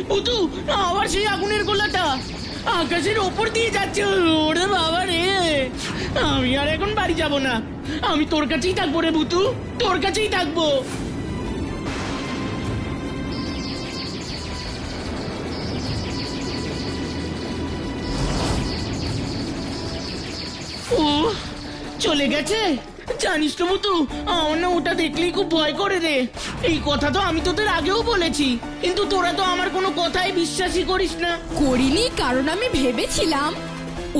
ভূতু, আবার সেই আগুনের গোলাটা আকাশের ওপর দিয়ে যাচ্ছে। ওরে বাবা রে, আমি আর এখন বাড়ি যাব না, আমি তোর কাছেই থাকবো রে ভূতু, তোর কাছেই থাকবো। ও চলে গেছে। জানিস তো ভূতু, আমার না ওটা দেখলেই খুব ভয় করে রে। এই কথা তো আমি তোদের আগেও বলেছি, কিন্তু তোরা তো আমার কোনো কথাই বিশ্বাসই করিস না। করিনি কারণ আমি ভেবেছিলাম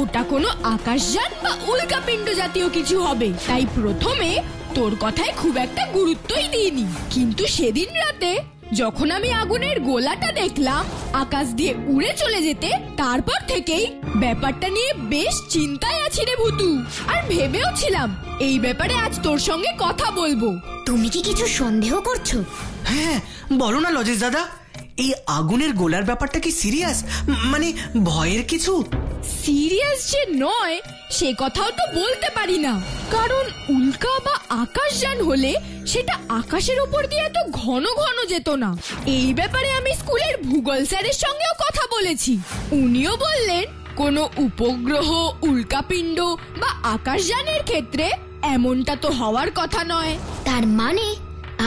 ওটা কোনো আকাশযান বা উল্কাপিণ্ড জাতীয় কিছু হবে, তাই প্রথমে তোর কথায় খুব একটা গুরুত্বই দিইনি। কিন্তু সেদিন রাতে যখন আমি আগুনের গোলাটা দেখলাম আকাশ দিয়ে উড়ে চলে যেতে, তারপর থেকেই ব্যাপারটা নিয়ে বেশ চিন্তায় আছি রে ভূতু। আর ভেবেও ছিলাম এই ব্যাপারে আজ তোর সঙ্গে কথা বলবো। তুমি কি কিছু সন্দেহ করছো? হ্যাঁ, বলো না লজেশ দাদা, এই আগুনের গোলার ব্যাপারটা কি সিরিয়াস, মানে ভয়ের কিছু? সিরিয়াস যে নয় সে কথাও তো বলতে পারি না, কারণ উল্কা বা আকাশযান হলে সেটা আকাশের উপর দিয়ে এত ঘন ঘন যেত না। এই ব্যাপারে আমি স্কুলের ভূগোল স্যারের সঙ্গেও কথা বলেছি, উনিও বললেন কোনো উপগ্রহ, উল্কাপিণ্ড বা আকাশযানের ক্ষেত্রে এমনটা তো হওয়ার কথা নয়। তার মানে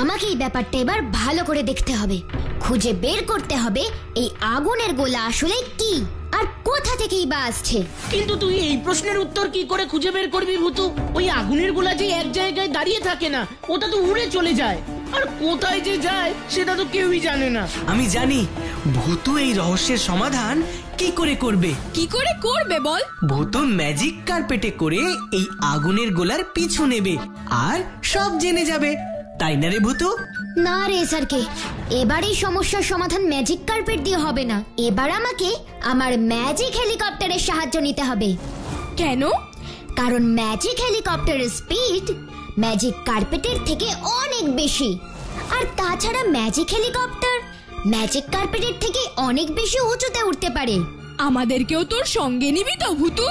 আমাকে এই ব্যাপারটা এবার ভালো করে দেখতে হবে, খুঁজে বের করতে হবে এই আগুনের গোলা আসলে কি আর কোথা থেকেই বা আসছে। কিন্তু তুই এই প্রশ্নের উত্তর কি করে খুঁজে বের করবি ভূতু? ওই আগুনের গোলা যে এক জায়গায় দাঁড়িয়ে থাকে না, ওটা তো উড়ে চলে যায়, আর কোথায় যে যায় সেটা তো কেউই জানে না। আমি জানি ভূতু এই রহস্যের সমাধান কি করে করবে। কি করে করবে বল? ভূতু ম্যাজিক কার্পেটে করে এই আগুনের গোলার পিছু নেবে আর সব জেনে যাবে, তাই না রে ভূতু? না রে স্যারকে, এবার এই সমস্যার সমাধান ম্যাজিক কার্পেট দিয়ে হবে না, এবার আমাকে আমার ম্যাজিক হেলিকপ্টারের সাহায্য নিতে হবে। কেন? কারণ ম্যাজিক হেলিকপ্টারের স্পিড ম্যাজিক কার্পেটের থেকে অনেক বেশি, আর তাছাড়া ম্যাজিক হেলিকপ্টার ম্যাজিক কার্পেটের থেকে অনেক বেশি উঁচুতে উঠতে পারে। আমাদেরকেও তোর সঙ্গে নিবি তো ভূতু?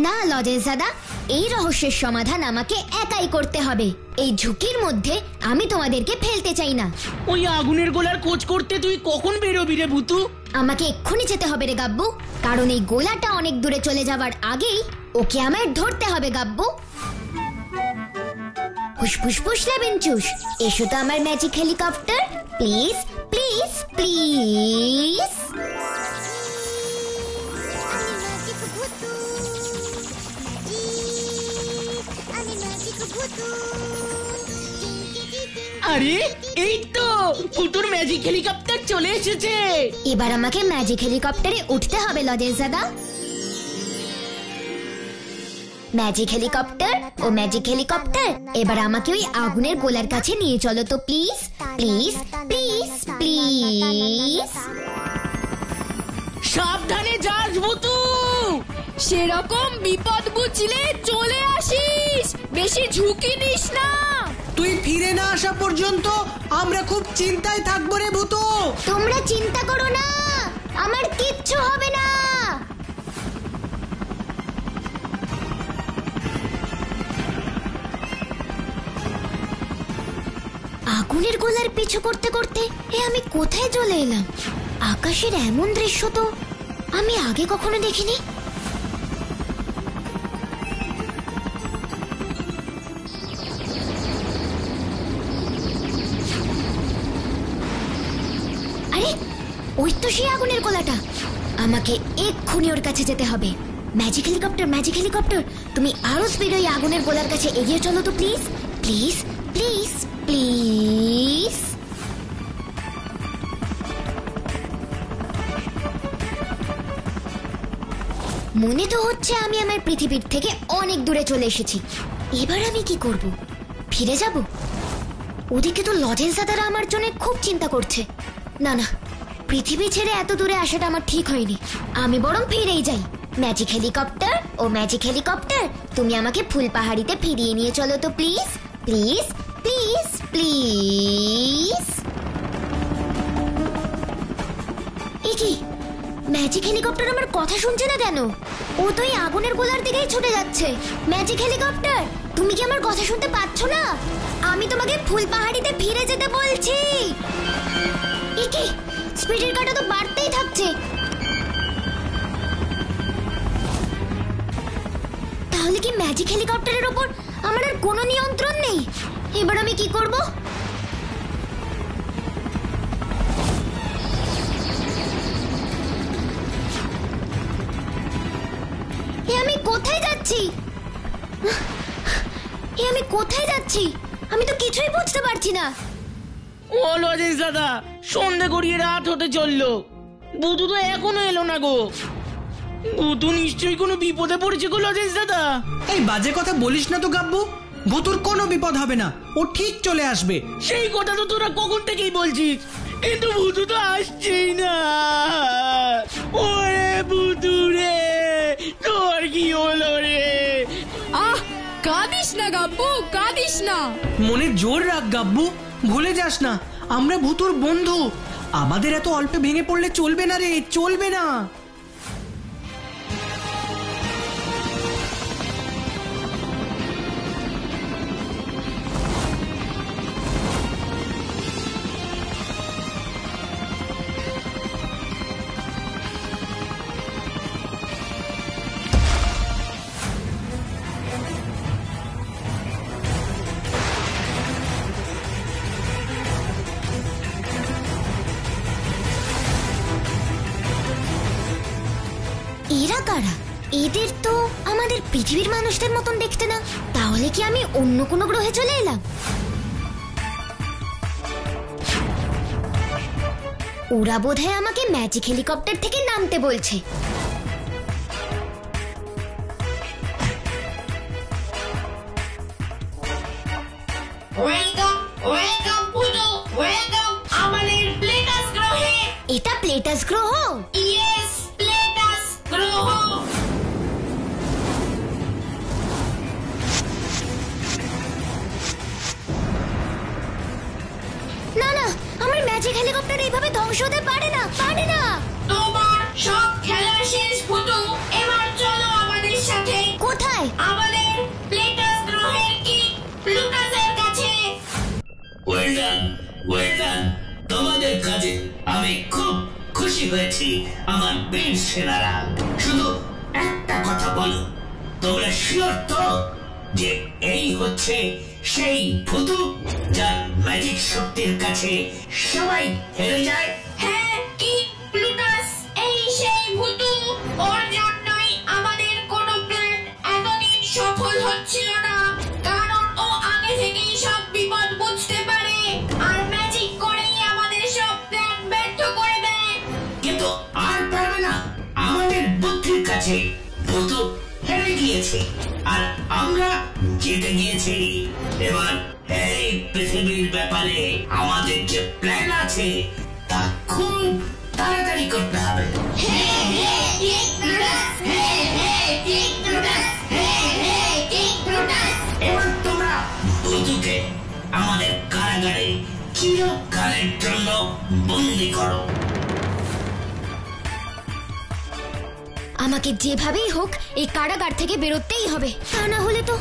না লজেশ দাদা, এই রহস্যের সমাধান আমাকে একাই করতে হবে, এই ঝুঁকির মধ্যে আমি তোমাদেরকে ফেলতে চাই না। ওই আগুনের গোলার খোঁজ করতে তুই কখন বেরোবি রে ভূতু? আমাকে এক্ষুনি যেতে হবে রে গাব্বু, কারণ এই গোলাটা অনেক দূরে চলে যাওয়ার আগেই ওকে আমায় ধরতে হবে গাব্বু। ফুসফুস ফুসলা বিঞ্চুস, এসো তো আমার magic helicopter, please please please. আরে এই তো ভূতুর ম্যাজিক হেলিকপ্টার চলে এসেছে। এবার আমাকে ম্যাজিক হেলিকপ্টারে উঠতে হবে লজেশ দাদা। ম্যাজিক হেলিকপ্টার ও ম্যাজিক হেলিকপ্টার, এবার আমাকে ওই আগুনের গোলার কাছে নিয়ে চলো তো প্লিজ প্লিজ প্লিজ প্লিজ। সাবধানে যাস ভূতু। সেরকম বিপদ বুঝলে চলে আসিস, বেশি ঝুঁকি নিস না। তুই ফিরে না আসা পর্যন্ত আমরা খুব চিন্তায় থাকবো রে ভূতু। তোমরা চিন্তা করো না, আমার কিচ্ছু হবে না। আগুনের গোলার পিছু করতে করতে আমি কোথায় চলে এলাম? আকাশের এমন দৃশ্য তো আমি আগে কখনো দেখিনি। আরে ওই তো সেই আগুনের গোলাটা, আমাকে এক্ষুনি ওর কাছে যেতে হবে। ম্যাজিক হেলিকপ্টার, ম্যাজিক হেলিকপ্টার, তুমি আরো স্পিডে ওই আগুনের গোলার কাছে এগিয়ে চলো তো প্লিজ প্লিজ প্লিজ প্লিজ। মনে তো হচ্ছে আমি আমার পৃথিবীর থেকে অনেক দূরে চলে এসেছি। এবার আমি কি করব? ফিরে যাব? ওদিকে তো লজেশ দাদারা আমার জন্য খুব চিন্তা করছে। না না, পৃথিবী ছেড়ে এত দূরে আসাটা আমার ঠিক হয়নি, আমি বরং ফিরেই যাই। ম্যাজিক হেলিকপ্টার ও ম্যাজিক হেলিকপ্টার, তুমি আমাকে ফুলপাহাড়িতে ফিরিয়ে নিয়ে চলো তো প্লিজ প্লিজ প্লিজ প্লিজ। কি ম্যাজিক হেলিকপ্টার আমার কথা শুনছে না কেন? ও তো এই আগুনের গোলার দিকেই ছুটে যাচ্ছে। ম্যাজিক হেলিকপ্টার, তুমি কি আমার কথা শুনতে পাচ্ছ না? আমি তোমাকে ফুলপাহাড়িতে ফিরে যেতে বলছি। কি স্পিডের কাঁটা তো বাড়তেই থাকছে। তাহলে কি ম্যাজিক হেলিকপ্টারের ওপর আমার আর কোনো নিয়ন্ত্রণ নেই? এবার আমি কি করব? আমি কোথায় যাচ্ছি? আমি কোথায় যাচ্ছি? আমি তো কিছুই বুঝতে পারছি না। ও লজেন্স দাদা, সন্ধে গড়িয়ে রাত হতে চললো, ভূতু তো এখনো এলো না গো। ভূতু নিশ্চয়ই কোনো বিপদে পড়েছে গো লজেন্স দাদা। এই বাজে কথা বলিস না তো গাব্বু, ভূতুর কোনো বিপদ হবে না, ও ঠিক চলে আসবে। সেই কথা তো তোরা কখন থেকেই বলছিস, কিন্তু ভূতু তো আসছেই না। ওরে ভূতু রে, তোর কি হলো রে? আহ, কাঁদিস না গাব্বু, কাঁদিস না। মনে জোর রাখ গাব্বু, ভুলে যাস না আমরা ভূতুর বন্ধু। আমাদের এত অল্পে ভেঙে পড়লে চলবে না রে, চলবে না। এরা কারা? এদের তো আমাদের পৃথিবীর মানুষদের মতন দেখতে না। তাহলে কি আমি অন্য কোনো গ্রহে চলে এলাম? ওরা বোধহয় আমাকে ম্যাজিক হেলিকপ্টার থেকে নামতে বলছে। ওয়েলকাম ওয়েলকাম ভূতু, ওয়েলকাম আমাদের প্লেটাস গ্রহে। এটা প্লেটাস গ্রহ? ইয়েস, প্লেটাস গ্রহ। না না, আমার ম্যাজিক হেলিকপ্টার এইভাবে ধ্বংস হতে পারে না, পারে না। তোমার সব খেলা শেষ ভূতু, এবার চলো আমাদের সাথে। কোথায়? আমাদের প্লেটাস গ্রহের কি প্লুটাসের কাছে। ওয়েলডান ওয়েলডান, তোমাদের কাজে আমি খুব খুশি হয়েছি আমার বীর সেনারা। শুধু একটা কথা বলো, তোমরা শিওর তো যে এই হচ্ছে সেই ভূতু যার ম্যাজিক শক্তির কাছে সবাই হেরে যায়? হ্যাঁ, কি প্লুটাস এই সেই ভূতু। ওর জন্যই আমাদের কোনো প্ল্যান এতদিন সফল হচ্ছিল না, কারণ ও আগে থেকেই সব বিপদ বুঝতে পারে আর ম্যাজিক করেই আমাদের সব প্ল্যান ব্যর্থ করে দেয়। কিন্তু আর পারবে না, আমাদের বুদ্ধির কাছে ভূতু হেরে গিয়েছে আর আমরা জিতে গিয়েছি। এবার এই পৃথিবীর ব্যাপারে আমাদের যে প্ল্যান আছে তা খুব তাড়াতাড়ি করতে হবে। এবার তোমরা ভূতুকে আমাদের কারাগারে চিরকালের জন্য বন্দী করো। আমাকে যেভাবেই হোক এই কারাগার থেকে বেরোতেই হবে, তা না হলে তো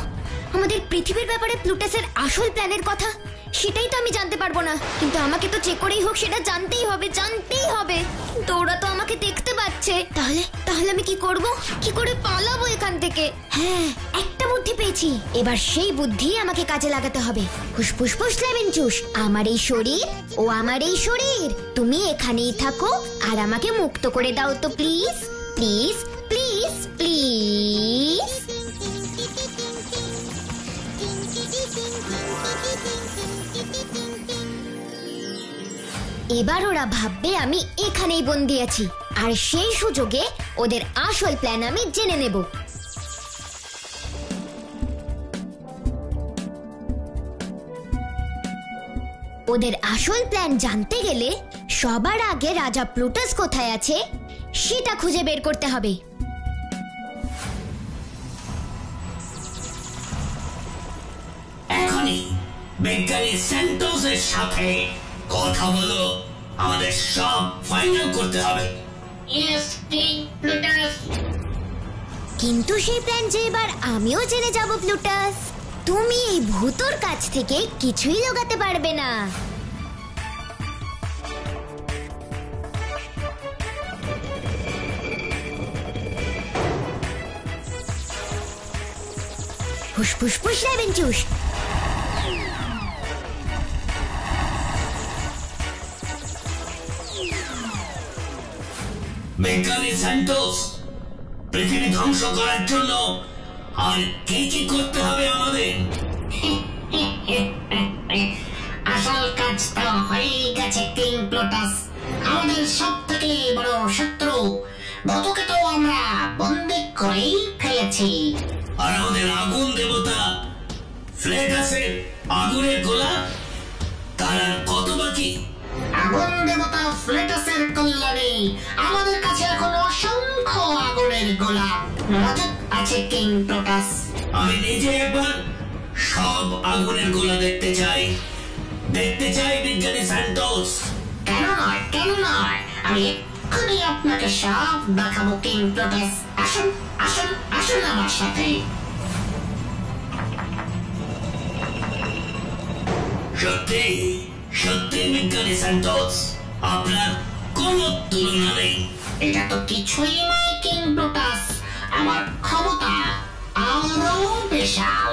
আমাদের পৃথিবীর ব্যাপারে প্লুটাসের আসল প্ল্যানের কথা সেটাই তো আমি জানতে পারবো না। কিন্তু আমাকে তো যে করেই হোক সেটা জানতেই হবে, জানতেই হবে। কিন্তু ওরা তো আমাকে দেখতে পাচ্ছে। তাহলে তাহলে আমি কি করব? কি করে পালাবো এখান থেকে? হ্যাঁ, একটা বুদ্ধি পেয়েছি। এবার সেই বুদ্ধি আমাকে কাজে লাগাতে হবে। ফুসফুস ফুস লেমন জুস, আমার এই শরীর ও আমার এই শরীর, তুমি এখানেই থাকো আর আমাকে মুক্ত করে দাও তো প্লিজ, প্লিজ, প্লিজ, প্লিজ। এবার ওরা ভাববে আমি এখানেই বন্দি আছি, আর সেই সুযোগে ওদের আসল প্ল্যান আমি জেনে নেব। ওদের আসল প্ল্যান জানতে গেলে সবার আগে রাজা প্লুটাস কোথায় আছে সেটা খুঁজে বের করতে হবে। এখনই বিজ্ঞানী স্যান্টোসের সাথে কথা বলো, আমাদের সব ফাইনাল করতে হবে। Yes King Plutus. কিন্তু সেই প্ল্যান যে এবার আমিও জেনে যাব প্লুটাস, তুমি এই ভূতোর কাছ থেকে কিছুই লুকাতে পারবে না। হুস ফুস ফুস লেবেন চুস। বিজ্ঞানী স্যান্টোস, পৃথিবী ধ্বংস করার জন্য আর কি কি করতে হবে আমাদের? আসল কাজ তো হয়ে গেছে কিং প্লুটাস। আমাদের সব থেকে বড় শত্রু ভূতকে তো আমরা বন্দি করেই ফেলেছি। আর আমাদের আগুন দেবতা ফ্লেটাসের আগুনের গোলা, তার আর কত বাকি? আগুন দেবতা ফ্লেটাসের কল্যাণে আমাদের কাছে এখন অসংখ্য আগুনের গোলা মজুদ আছে কিং প্লুটাস। আমি নিজে একবার সব আগুনের গোলা দেখতে চাই বিজ্ঞানী স্যান্টোস। কেন নয়, কেন নয়, আমি এক্ষুনি আপনাকে সব দেখাবো কিং প্লুটাস। আসুন আসুন আসুন আমার সাথে। সত্যি সত্যি বিজ্ঞানী স্যান্টোস, আপনার কোনো তুলনা নেই। এটা তো কিছুই নয় কিং প্লুটাস, আমার ক্ষমতা আরো বিশাল।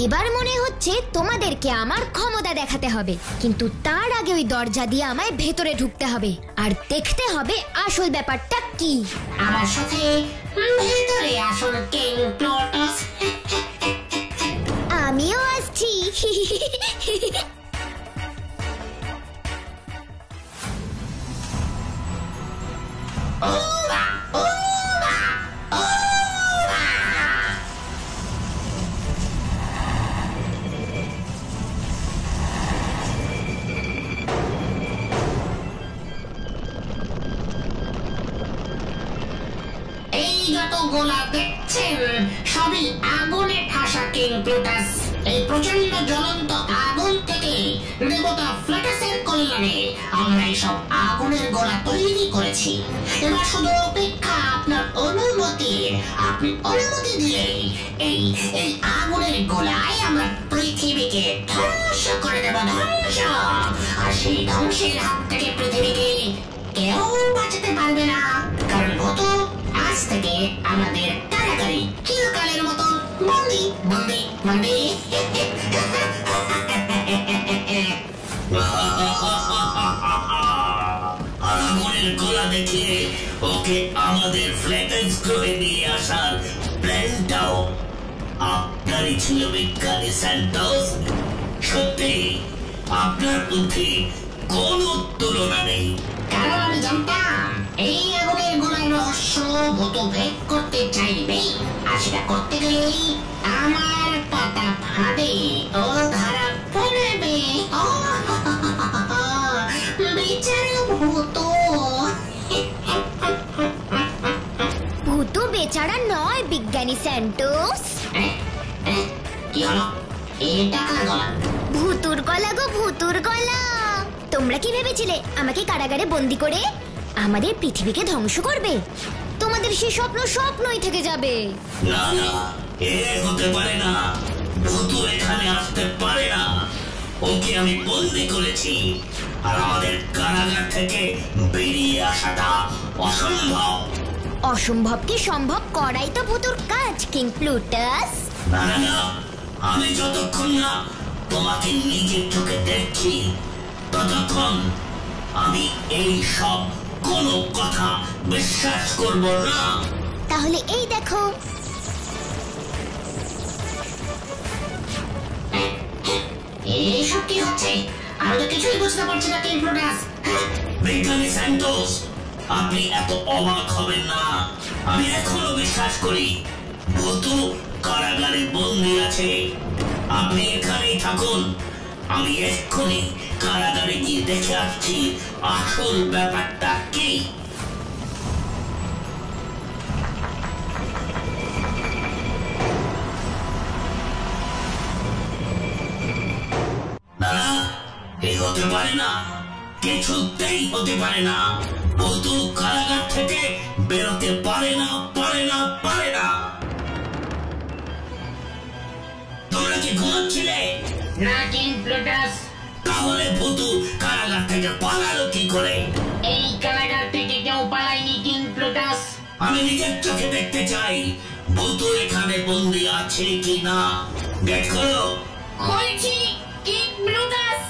এবার মনে হচ্ছে তোমাদেরকে আমার ক্ষমতা দেখাতে হবে, কিন্তু তার আগে ওই দরজা দিয়ে আমায় ভেতরে ঢুকতে হবে আর দেখতে হবে আসল ব্যাপারটা কি। আমার সাথে ভেতরে আসুন কিং প্লুটাস। আমিও আসছি। ওরা, ওরা, ওরা। এই যত গোলা দেখছেন সবই আগুনে ঠাসা কিং প্লুটাস। এই প্রচন্ড জ্বলন্ত আগুন থেকে দেবতা ফ্লেটাসের কল্যাণে আমরা এইসব আগুনের গোলা তৈরি করেছি। এবার শুধু অপেক্ষা আপনার অনুমতির। আপনি অনুমতি দিলেই এই এই আগুনের গোলায় আমরা পৃথিবীকে ধ্বংস করে দেব, ধ্বংস। আর সেই ধ্বংসের হাত থেকে পৃথিবীকে কেউ বাঁচাতে পারবে না, কারণ ভূত আজ থেকে আমাদের কারাগারে চিরকালের মতো বন্দি বন্দি বন্দি। আগুনের গোলা দেখে ওকে আমাদের ফ্ল্যাটেন্স গ্রহে নিয়ে আসার প্ল্যানটাও আপনারই ছিল বিজ্ঞানী স্যান্টোস। সত্যি আপনার বুদ্ধি কোনো তুলনা নেই। কারণ আমি জানতাম এই আগুনের গোলার রহস্য ভূত ভেদ করতে চাইবে, আর সেটা করতে গেলেই আমার পাতা ফাঁদে ও ধরা পড়বে। বেচারা ভূত। ভূতু বেচারা নয় বিজ্ঞানী স্যান্টোস, কি হলো? এটা কার গলা? ভূতুর গলা গো, ভূতুর গলা। তোমরা কি ভেবেছিলে আমাকে কারাগারে বন্দি করে আমাদের পৃথিবীকে ধ্বংস করবে? তোমাদের সেই স্বপ্ন স্বপ্নই থেকে যাবে। না না, এ হতে পারে না। ভূতু এখানে আসতে পারে না। ওকে আমি বন্দি করেছি, আর আমাদের কারাগার থেকে বেরিয়ে আসাটা অসম্ভব। অসম্ভবকে সম্ভব করাই তো ভূতুর কাজ কিং প্লুটাস। না না না, আমি যতক্ষণ না তোমাকে নিজের চোখে দেখছি ততক্ষণ আমি এই সব কোনো কথা বিশ্বাস করব না। তাহলে এই দেখো, এসব কি হচ্ছে? আমি তো কিছুই বুঝতে পারছি না কিং প্লুটাস। বিজ্ঞানী স্যান্টোস, আপনি এত অবাক হবেন না। আমি এখনো বিশ্বাস করি ভূতু কারাগারে বন্দি আছে। আপনি এখানেই থাকুন, আমি এক্ষুনি কারাগারে গিয়ে দেখে আসছি আসল ব্যাপারটা কি। না না, এ হতে পারে না, কিছুতেই হতে পারে না। ভূতু কারাগার থেকে বেরোতে পারে না, পারে না, পারে না। তোমরা কি ঘুমাচ্ছিলে? না কিং প্লুটাস। তাহলে ভূতু কারাগার থেকে পালালো কি করে? এই কারাগার থেকে কেউ পালায়নি কিং প্লুটাস। আমি নিজের চোখে দেখতে চাই ভূত এখানে বন্দি আছে কি না গেট করো। বলছি কিং ব্লুটাস।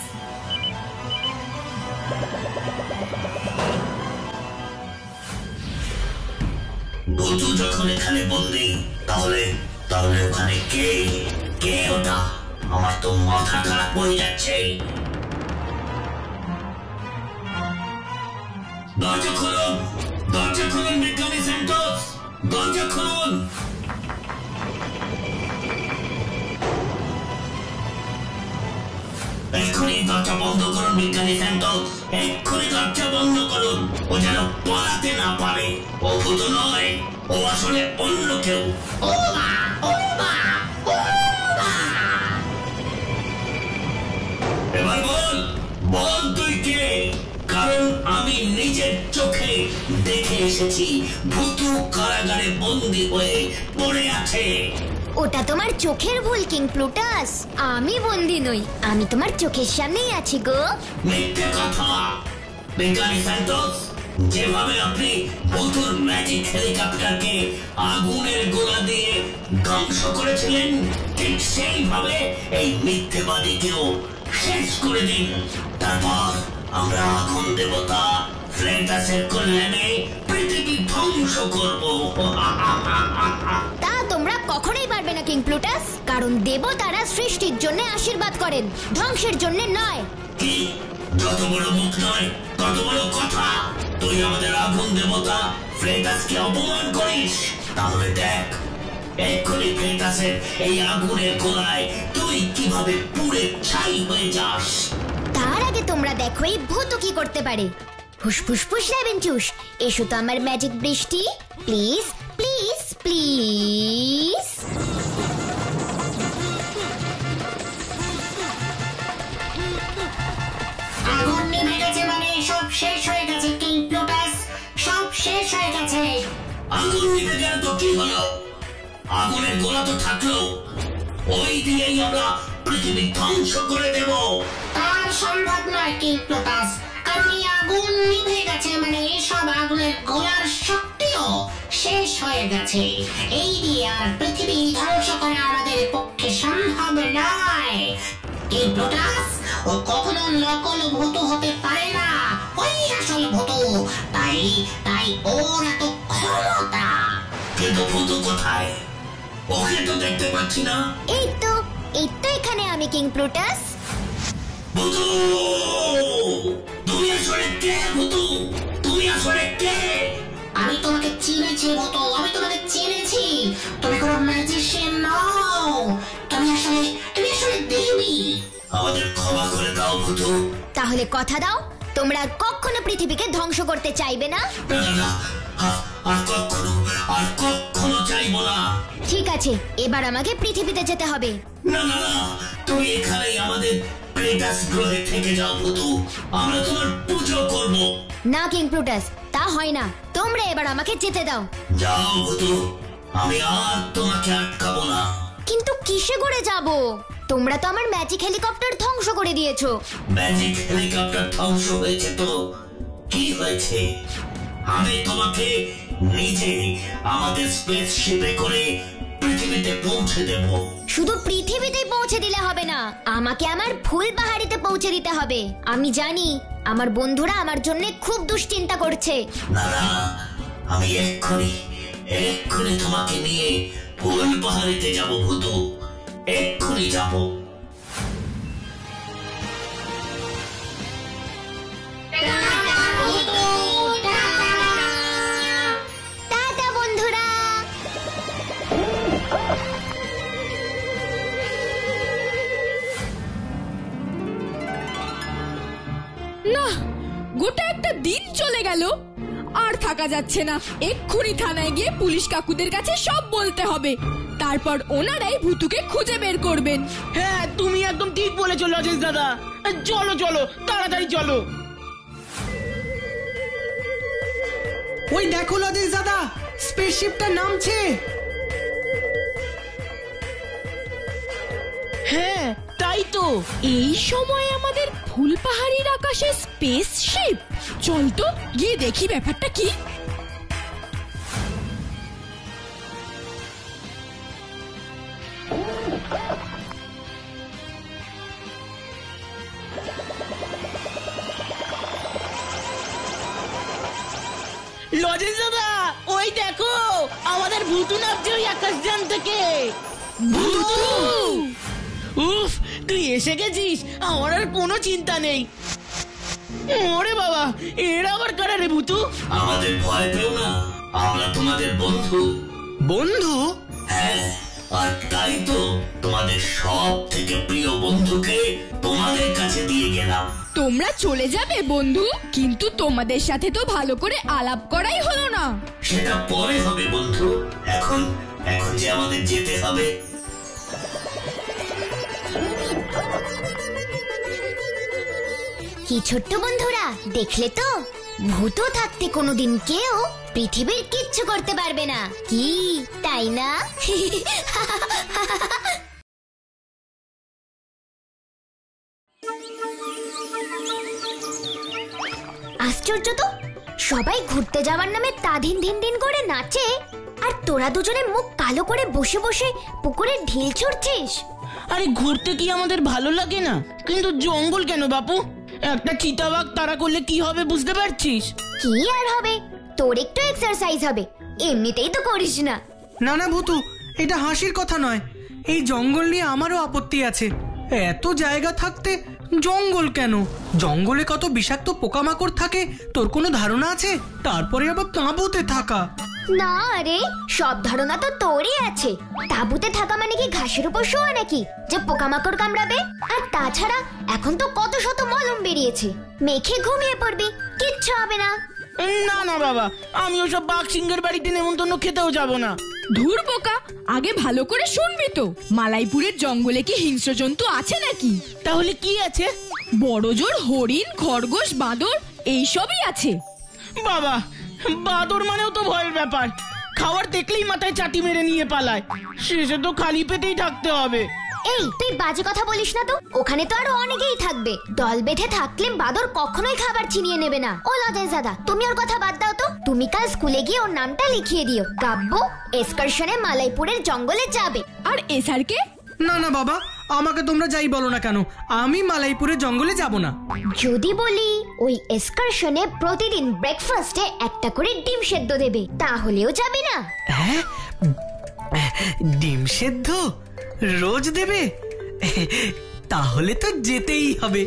ভূত যখন এখানে বন্দি তাহলে তাহলে ওখানে কে কে ওটা? আমার তো মাথা খারাপ হয়ে যাচ্ছে। দরজা খুলুন, দরজা খুলুন বিজ্ঞানী স্যান্টোস, দরজা খুলুন। এক্ষুনি দরজা বন্ধ করুন বিজ্ঞানী স্যান্টোস, এক্ষুনি দরজা বন্ধ করুন। ও যেন পালাতে না পারে। ও ভূত নয়, ও আসলে অন্য কেউ। ও মা, ও মা, ও মা। এবার বল, বল তুই কে? কারণ আমি নিজের চোখে দেখে এসেছি ভূত কারাগারে বন্দী হয়ে পড়ে আছে। ওটা তোমার চোখের ভুল কিং প্লুটাস, আমি বন্দি নই, আমি তোমার চোখের সামনেই আছি গো। মিথ্যে কথা বিজ্ঞানী স্যান্টোস, যেভাবে আপনি ভূতুর ম্যাজিক হেলিকপ্টারকে আগুনের গোলা দিয়ে ধ্বংস করেছিলেন, ঠিক সেইভাবে এই মিথ্যেবাদীকেও শেষ করে দিন। তারপর আমরা আগুন দেবতা ফ্লেন্টাসের কল্যাণে পৃথিবী ধ্বংস করব। তা তোমরা কখনোই পারবে না কিং প্লুটাস, কারণ দেবতারা সৃষ্টির জন্য আশীর্বাদ করেন, ধ্বংসের জন্য নয়। কি যত বড় মুখ নয় তত বড় কথা। তুই আমাদের আগুন দেবতা ফ্লেটাসকে অপমান করিস, তাহলে দেখ এক্ষুনি ফ্লেটাসের এই আগুনের গোলায় তুই কিভাবে পুড়ে ছাই হয়ে যাস। তার আগে তোমরা দেখো এই ভূত কি করতে পারে। ফুসফুসফুস লেভেনচুস, এসো তো আমার ম্যাজিক বৃষ্টি, প্লিজ প্লিজ প্লিজ। আগুন নিভে গেছে মানে সব শেষ হয়ে গেছে কিং প্লুটাস, সব শেষ হয়ে গেছে। আগুন নিভে গেলে তো কি হলো? আগুনের গোলা তো থাকলো, ওই দিয়েই আমরা পৃথিবী ধ্বংস করে দেব। তার সম্ভব নয় কিং প্লুটাস, কারণ এই আগুন নিভে গেছে মানে সব আগুনের গোলার শক্তিও শেষ হয়ে গেছে। এই দিয়ে আর পৃথিবী ধ্বংস করা আমাদের পক্ষে সম্ভব নয়। কিং প্লুটাস, ও কখনো নকল ভূত হতে পারে না, ওই আসল ভূত। তাই তাই ওর এত ক্ষমতা। কিন্তু ভূত কোথায়? ওকে তো দেখতে পাচ্ছি না। এই তো এখানে আমি কিং প্লুটাস। ভূতু, তুমি আসলে কে? ভূতু, তুমি আসলে কে? আমি তোমাকে চিনেছি ভূত, আমি তোমাকে চিনেছি। তুমি কোনো ম্যাজিশিয়ান নও, তুমি আসলে দেবী। আমাদের ক্ষমা করে দাও ভূতু। তাহলে কথা দাও তোমরা কখনো পৃথিবীকে ধ্বংস করতে চাইবে না। না না না, আর কখনো চাইবো না। ঠিক আছে, এবার আমাকে পৃথিবীতে যেতে হবে। না না না, তুমি এখানেই আমাদের প্লেটাস গ্রহে থেকে যাও ভূতু, আমরা তোমার পুজো করব। না কিং প্লুটাস, তা হয় না, তোমরা এবার আমাকে যেতে দাও। যাও ভূতু, আমি আর তোমাকে আটকাবো না। কিন্তু কিসে করে যাব? তোমরা তো আমার ম্যাজিক হেলিকপ্টার ধ্বংস করে দিয়েছো। ম্যাজিক হেলিকপ্টার ধ্বংস হয়েছে তো কি হয়েছে? আমি তোমাকে নিজে আমাদের স্পেসশিপে করে পৃথিবীতে পৌঁছে দেব। শুধু পৃথিবীতেই পৌঁছে দিলে হবে না, আমাকে আমার ফুলবাহারিতে পৌঁছে দিতে হবে। আমি জানি আমার বন্ধুরা আমার জন্য খুব দুশ্চিন্তা করছে। না না, আমি এক্ষুনি তোমাকে নিয়ে ফুলবাহারিতে যাব ভূতু, এক্ষুনি যাব। টাটা বন্ধুরা। না, গোটা একটা দিন চলে গেল, আর থাকা যাচ্ছে না। এক্ষুনি থানায় গিয়ে পুলিশ কাকুদের কাছে সব বলতে হবে, তারপর ওনারাই ভূতুকে খুঁজে বের করবেন। হ্যাঁ, তুমি একদম ঠিক বলেছো লজেশ দাদা। চলো চলো, তাড়াতাড়ি চলো। ওই দেখো লজেশ দাদা, স্পেসশিপটা নামছে। হ্যাঁ, তাই তো। এই সময় আমাদের ফুলপাহাড়ির আকাশে স্পেসশিপ। চল তো গিয়ে দেখি ব্যাপারটা কি। লজেন্স দাদা, ওই দেখো আমাদের ভূতু নামছে ওই আকাশযান থেকে। ভূতু! উফ, তুই এসে গেছিস, আমার আর কোনো চিন্তা নেই। ওরে বাবা, এরা আবার কারা রে ভূতু? আমাদের ভয় পেও না, আমরা তোমাদের বন্ধু। বন্ধু? হ্যাঁ, আর তাই তো তোমাদের সব থেকে প্রিয় বন্ধুকে তোমাদের কাছে দিয়ে গেলাম। তোমরা চলে যাবে বন্ধু, কিন্তু তোমাদের সাথে তো ভালো করে আলাপ করাই হলো না। সেটা পরে হবে বন্ধু, এখন এখন যে আমাদের যেতে হবে। কি ছোট্ট বন্ধুরা, দেখলে তো, ভূতও থাকতে কোনোদিন কেউ পৃথিবীর কিচ্ছু করতে পারবে না, কি তাই না? আশ্চর্য তো, সবাই ঘুরতে যাওয়ার নামে তা দিন দিন দিন করে নাচে, আর তোরা দুজনে মুখ কালো করে বসে বসে পুকুরে ঢিল ছুড়ছিস। আরে ঘুরতে কি আমাদের ভালো লাগে না? কিন্তু জঙ্গল কেন বাপু? একটা চিতাবাঘ তাড়া করলে কি হবে বুঝতে পারছিস? কি আর হবে, তোর একটু এক্সারসাইজ হবে, এমনিতেই তো করিস না। না না ভূতু, এটা হাসির কথা নয়। এই জঙ্গল নিয়ে আমারও আপত্তি আছে। এত জায়গা থাকতে জঙ্গল কেন? জঙ্গলে কত বিষাক্ত পোকামাকড় থাকে তোর কোনো ধারণা আছে? তারপরে আবার তাঁবুতে থাকা। না রে, সব ধারণা তো তোরই আছে। তাঁবুতে থাকা মানে কি ঘাসের উপর শোয়া নাকি যে পোকামাকড় কামড়াবে? আর তাছাড়া এখন তো কত শত মলম বেরিয়েছে, মেখে ঘুমিয়ে পড়বি, কিচ্ছু হবে না। না না বাবা, আমি ওসব বাঘ সিংহের বাড়িতে নেমন্তন্ন খেতেও যাব না। ধুর বোকা, আগে ভালো করে শুনবি তো, মালাইপুরের জঙ্গলে কি হিংস্র জন্তু আছে নাকি? তাহলে কি আছে? বড় জোর হরিণ, খরগোশ, বাঁদর এইসবই আছে। বাবা, বাদর মানেও তো ভয়ের ব্যাপার, খাবার দেখলেই মাথায় চাটি মেরে নিয়ে পালায়, শেষে তো খালি পেটেই থাকতে হবে। এই, তুই বাজে কথা বলিস না তো, ওখানে তো আরো অনেকেই থাকবে। দল বেঁধে থাকলে বাদর কখনোই খাবার ছিনিয়ে নেবে না। ও লজেন্স দাদা, তুমি ওর কথা বাদ দাও তো। তুমি কাল স্কুলে গিয়ে ওর নামটা লিখিয়ে দিও, গাব্বু এক্সকারশনে মালাইপুরের জঙ্গলে যাবে। আর এসআরকে? না না বাবা, আমাকে তোমরা যাই বলো না কেন, আমি মালাইপুরের জঙ্গলে যাব না। যদি বলি ওই এক্সকারশনে প্রতিদিন ব্রেকফাস্টে একটা করে ডিম সেদ্ধ দেবে, তাহলেও যাবে না? হ্যাঁ, ডিম সেদ্ধ রোজ দেবে? তাহলে তো যেতেই হবে।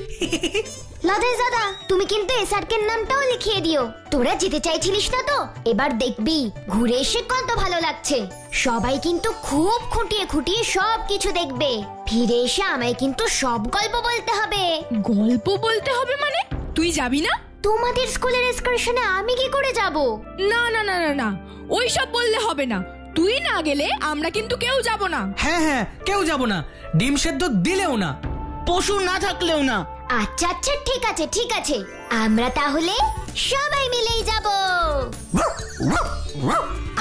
লজেন্স দাদা, তুমি কিন্তু এসআরকের নামটাও লিখিয়ে দিও। তোরা যেতে চাইছিলিস না তো, এবার দেখবি ঘুরে এসে কত ভালো লাগছে। সবাই কিন্তু খুব খুঁটিয়ে খুঁটিয়ে সব কিছু দেখবে। ফিরে এসে আমায় কিন্তু সব গল্প বলতে হবে। গল্প বলতে হবে মানে? তুই যাবি না? তোমাদের স্কুলের এক্সকারশনে আমি কি করে যাব? না না না না না, ওইসব বললে হবে না। তুই না গেলে আমরা কিন্তু কেউ যাব না। হ্যাঁ হ্যাঁ, কেউ যাব না, ডিম সেদ্ধ দিলেও না, পশু না থাকলেও না। আচ্ছা আচ্ছা, ঠিক আছে ঠিক আছে, আমরা তাহলে সবাই মিলেই যাব।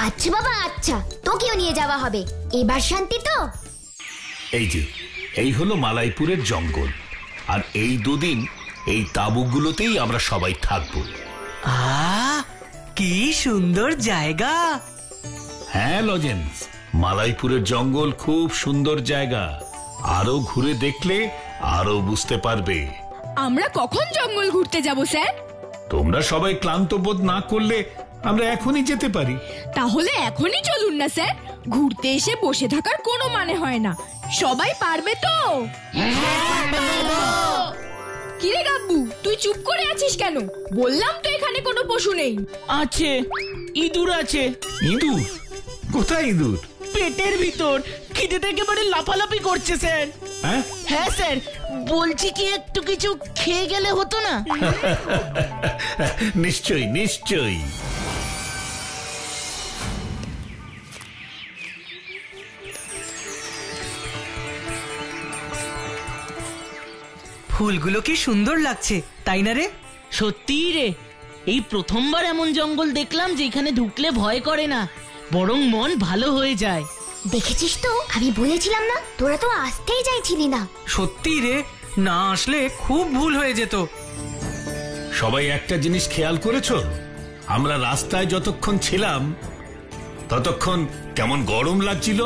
আচ্ছা বাবা, আচ্ছা, তোকেও নিয়ে যাওয়া হবে। এবার শান্তি তো? এই যে, এই হলো মালাইপুরের জঙ্গল, আর এই দুদিন এই তাঁবুগুলোতেই আমরা সবাই থাকবো। কি সুন্দর জায়গা। হ্যাঁ লজেন্স, মালাইপুরের জঙ্গল খুব সুন্দর জায়গা, আরো ঘুরে দেখলে আরো বুঝতে পারবে। আমরা কখন জঙ্গল ঘুরতে যাব স্যার? তোমরা সবাই ক্লান্ত বোধ না করলে আমরা এখনই যেতে পারি। তাহলে এখনই চলুন না স্যার, ঘুরতে এসে বসে থাকার কোনো মানে হয় না। সবাই পারবে তো? কিরে গাব্বু, তুই চুপ করে আছিস কেন? বললাম তো এখানে কোনো পশু নেই। আছে, ইঁদুর আছে। ইঁদুর? কোথায় ইঁদুর? পেটের ভিতর, খিদেতে একেবারে লাফালাফি করছে স্যার। হ্যাঁ হ্যাঁ স্যার, বলছি কি একটু কিছু খেয়ে গেলে হতো না? নিশ্চয়ই নিশ্চয়ই। ফুলগুলো কি সুন্দর লাগছে, তাই না রে? সত্যি রে, এই প্রথমবার এমন জঙ্গল দেখলাম যেখানে ঢুকলে ভয় করে না, বরং মন ভালো হয়ে যায়। দেখেছিস তো, আমি বলেছিলাম না, তোরা তো আসতেই চাইছিলি না। সত্যি রে, না আসলে খুব ভুল হয়ে যেত। সবাই একটা জিনিস খেয়াল করেছো? আমরা রাস্তায় যতক্ষণ ছিলাম ততক্ষণ কেমন গরম লাগছিল,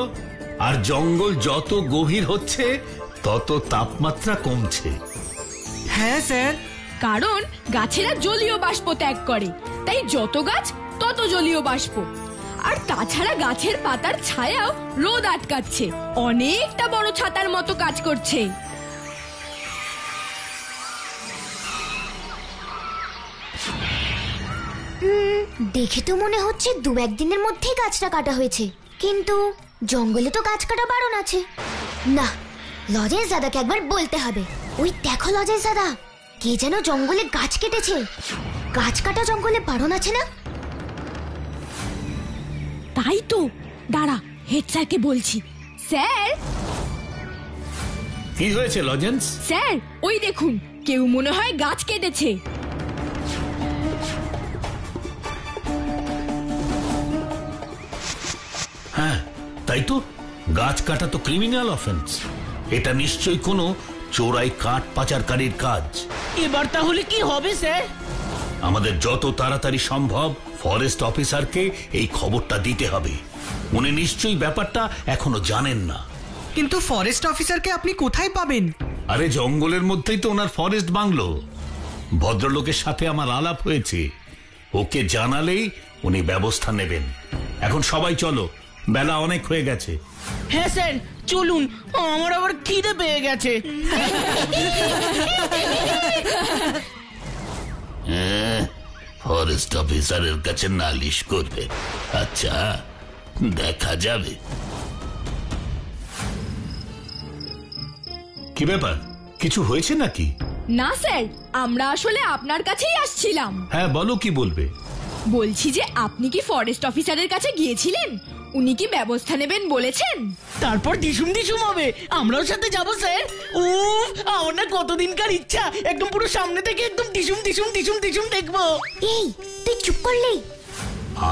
আর জঙ্গল যত গভীর হচ্ছে তত তাপমাত্রা কমছে। হ্যাঁ স্যার, কারণ গাছেরা জলীয় বাষ্প ত্যাগ করে, তাই যত গাছ তত জলীয় বাষ্প। আর তাছাড়া গাছের পাতার ছায়াও রোদ আটকাচ্ছে, অনেকটা বড় ছাতার মতো কাজ করছে। দেখে তো মনে হচ্ছে 2-1 দিনের মধ্যেই গাছটা কাটা হয়েছে, কিন্তু জঙ্গলে তো গাছ কাটা বারণ আছে। না, লজেন্স দাদাকে একবার বলতে হবে। ওই দেখো লজেন্স দাদা, কে যেন জঙ্গলে গাছ কেটেছে। গাছ কাটা জঙ্গলে বারণ আছে না? তাই তো, দাঁড়া, হেড স্যারকে বলছি। স্যার, কি হয়েছে লজেন্স? স্যার ওই দেখুন, কেউ মনে হয় গাছ কেটেছে। হ্যাঁ তাই তো, গাছ কাটা তো ক্রিমিনাল অফেন্স। এটা নিশ্চয়ই কোনো চোরাই কাঠ পাচারকারীর কাজ। এবার তাহলে কি হবে স্যার? আমাদের যত তাড়াতাড়ি সম্ভব ফরেস্ট অফিসারকে এই খবরটা দিতে হবে। উনি নিশ্চয়ই ব্যাপারটা এখনো জানেন না। কিন্তু ফরেস্ট অফিসারকে আপনি কোথায় পাবেন? আরে জঙ্গলের মধ্যেই তো ওনার ফরেস্ট বাংলো। ভদ্রলোকের সাথে আমার আলাপ হয়েছে, ওকে জানালেই উনি ব্যবস্থা নেবেন। এখন সবাই চলো, বেলা অনেক হয়ে গেছে। হ্যাঁ স্যার, চলুন, আমার আবার খিদে পেয়ে গেছে। ফরেস্ট অফিসারের কাছে নালিশ করবে? আচ্ছা, দেখা যাবে। কি ব্যাপার, কিছু হয়েছে নাকি? না স্যার, আমরা আসলে আপনার কাছেই আসছিলাম। হ্যাঁ বলো, কি বলবে? বলছি যে আপনি কি ফরেস্ট অফিসারের কাছে গিয়েছিলেন? উনি কি ব্যবস্থা নেবেন বলেছেন? তারপর ডিসুম ডিসুম হবে, আমরাও সাথে যাবো স্যার। উফ, আমার না কতদিনকার ইচ্ছা, একদম পুরো সামনে থেকে একদম ডিসুম ডিসুম ডিসুম ডিসুম দেখবো। এই, তুই চুপ করলি?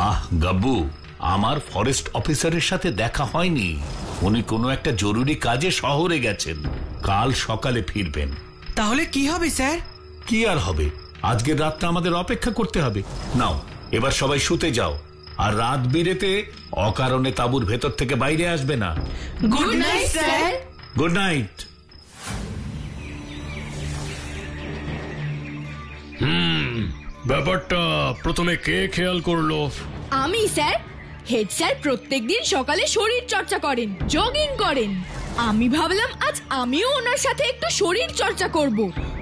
আহ গাব্বু, আমার ফরেস্ট অফিসারের সাথে দেখা হয়নি। উনি কোনো একটা জরুরি কাজে শহরে গেছেন, কাল সকালে ফিরবেন। তাহলে কি হবে স্যার? কি আর হবে, আজকের রাতটা আমাদের অপেক্ষা করতে হবে। নাও, এবার সবাই শুতে যাও, আর রাত বিরেতে অকারণে তাঁবুর ভেতর থেকে বাইরে আসবে না। Good night sir. Good night. ব্যাপারটা প্রথমে কে খেয়াল করলো? আমি স্যার। হেড স্যার প্রত্যেকদিন সকালে শরীর চর্চা করেন, জগিং করেন। আমি ভাবলাম আজ আমিও ওনার সাথে একটু শরীর চর্চা করব।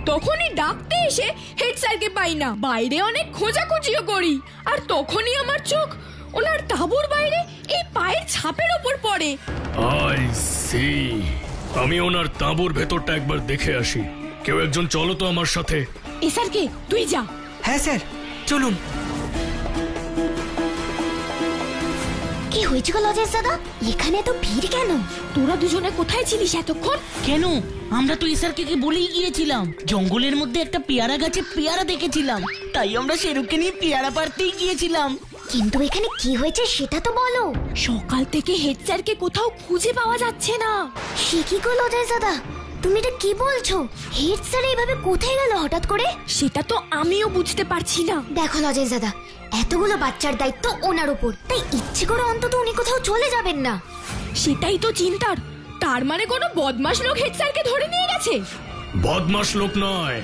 তখনই ডাকতে এসে হেড স্যারকে পাই না, বাইরে অনেক খোঁজাখুঁজিও করি, আর তখনই আমার চোখ ওনার তাঁবুর বাইরে এই পায়ের ছাপের ওপর পড়ে। আই সি, আমি ওনার তাঁবুর ভেতরটা একবার দেখে আসি। কেউ একজন চলো তো আমার সাথে। এসআরকে তুই যা। হ্যাঁ স্যার, চলুন। কি হয়েছে গো লজেন্স দাদা? এখানে তো ভিড় কেন? তোরা দুজনে কোথায় ছিলিস এতক্ষণ? কেন, আমরা তো এসআরকে বলেই গিয়েছিলাম জঙ্গলের মধ্যে একটা পেয়ারা গাছে পেয়ারা দেখেছিলাম, তাই আমরা শেরুকে নিয়ে পেয়ারা পাড়তেই গিয়েছিলাম। কিন্তু এখানে কি হয়েছে সেটা তো বলো। সকাল থেকে হেড স্যারকে কোথাও খুঁজে পাওয়া যাচ্ছে না। সে কি গো লজেন্স দাদা, তুমি এটা কি বলছো? হেড স্যার এইভাবে কোথায় গেল হঠাৎ করে? সেটা তো আমিও বুঝতে পারছি না। দেখো লজেন্স দাদা, এতগুলো বাচ্চার দায়িত্ব ওনার উপর, তাই ইচ্ছে করে অন্তত উনি কোথাও চলে যাবেন না। সেটাই তো চিন্তার। তার মানে কোনো বদমাশ লোক হেড স্যারকে ধরে নিয়ে গেছে। বদমাশ লোক নয়,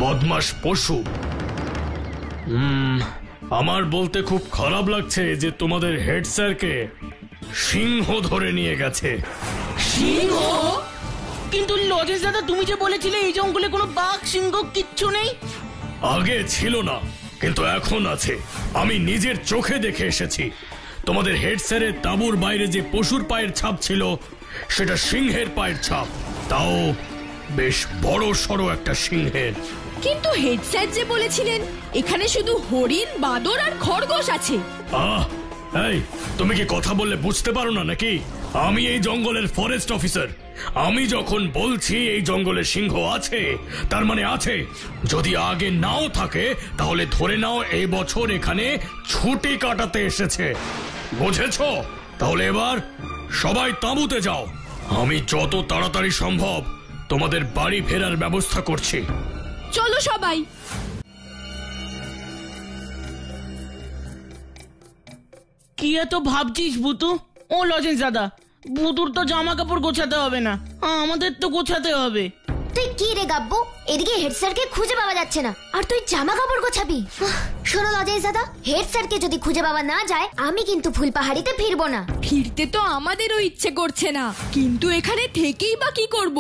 বদমাশ পশু। আমার বলতে খুব খারাপ লাগছে যে তোমাদের হেড স্যারকে সিংহ ধরে নিয়ে গেছে। সিংহ? কিন্তু লজেন্স দাদা, তুমি যে বলেছিলে এই জঙ্গলে কোনো বাঘ সিংহ কিচ্ছু নেই। আগে ছিল না, কিন্তু এখন আছে। আমি নিজের চোখে দেখে এসেছি। তোমাদের হেড স্যারের তাঁবুর বাইরে যে পশুর পায়ের ছাপ ছিল, সেটা সিংহের পায়ের ছাপ, তাও বেশ বড় সড়ো একটা সিংহের। কিন্তু হেড স্যার যে বলেছিলেন এখানে শুধু হরিণ, বাদর আর খরগোশ আছে। এই, তুমি কি কথা বললে বুঝতে পারো না নাকি? আমি এই জঙ্গলের ফরেস্ট অফিসার। আমি যখন বলছি এই জঙ্গলে সিংহ আছে, তার মানে আছে। যদি আগে নাও থাকে, তাহলে ধরে নাও এই বছর এখানে ছুটি কাটাতে এসেছে। বুঝেছো? তাহলে এবার সবাই তাঁবুতে যাও। আমি যত তাড়াতাড়ি সম্ভব তোমাদের বাড়ি ফেরার ব্যবস্থা করছি। চলো সবাই। কি এত ভাবছিস ভুতু? ও লজেন্স দাদা, ভুতুর তো জামা কাপড় গোছাতে হবে না, আমাদের তো গোছাতে হবে। তুই কি রে গাব্বু, এদিকে হেড স্যারকে খুঁজে পাওয়া যাচ্ছে না, আর তুই জামা কাপড় গোছাবি? শোনো লজেশ দাদা, হেড স্যারকে যদি খুঁজে পাওয়া না যায়, আমি কিন্তু ফুলপাহাড়িতে ফিরবো না। ফিরতে তো আমাদেরও ইচ্ছে করছে না, কিন্তু এখানে থেকেই বা কি করব?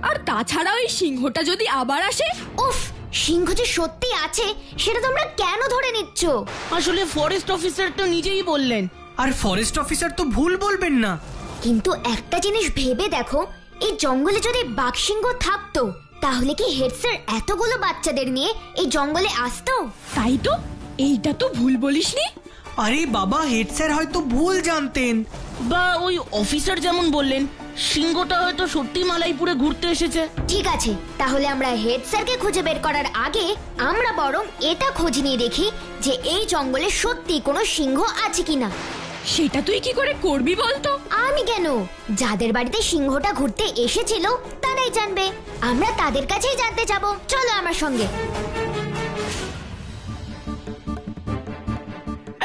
আর তাছাড়া ওই সিংহটা যদি আবার আসে? উফ, সিংহ যে সত্যি আছে সেটা তোমরা কেন ধরে নিচ্ছ? আসলে ফরেস্ট অফিসার তো নিজেই বললেন। আর ফরেস্ট অফিসার তো ভুল বলবেন না। কিন্তু একটা জিনিস ভেবে দেখো, এই জঙ্গলে যদি বাঘ সিংহ থাকতো, তাহলে কি হেড স্যার এতগুলো বাচ্চাদের নিয়ে এই জঙ্গলে আসতো? তাই তো, এইটা তো ভুল বলিসনি। আরে বাবা, হেড স্যার হয়তো ভুল জানতেন, বা ওই অফিসার যেমন বললেন, সিংহটা হয়তো সত্যি মালাইপুরে ঘুরতে এসেছে। ঠিক আছে, তাহলে আমরা হেড স্যারকে খুঁজে বের করার আগে আমরা বরং এটা খোঁজ নিয়ে দেখি যে এই জঙ্গলে সত্যি কোনো সিংহ আছে কিনা। সেটা তুই কি করে করবি বলতো? আমি কেন, যাদের বাড়িতে সিংহটা ঘুরতে এসেছিল তারাই জানবে, আমরা তাদের কাছেই জানতে যাব। চলো আমার সঙ্গে।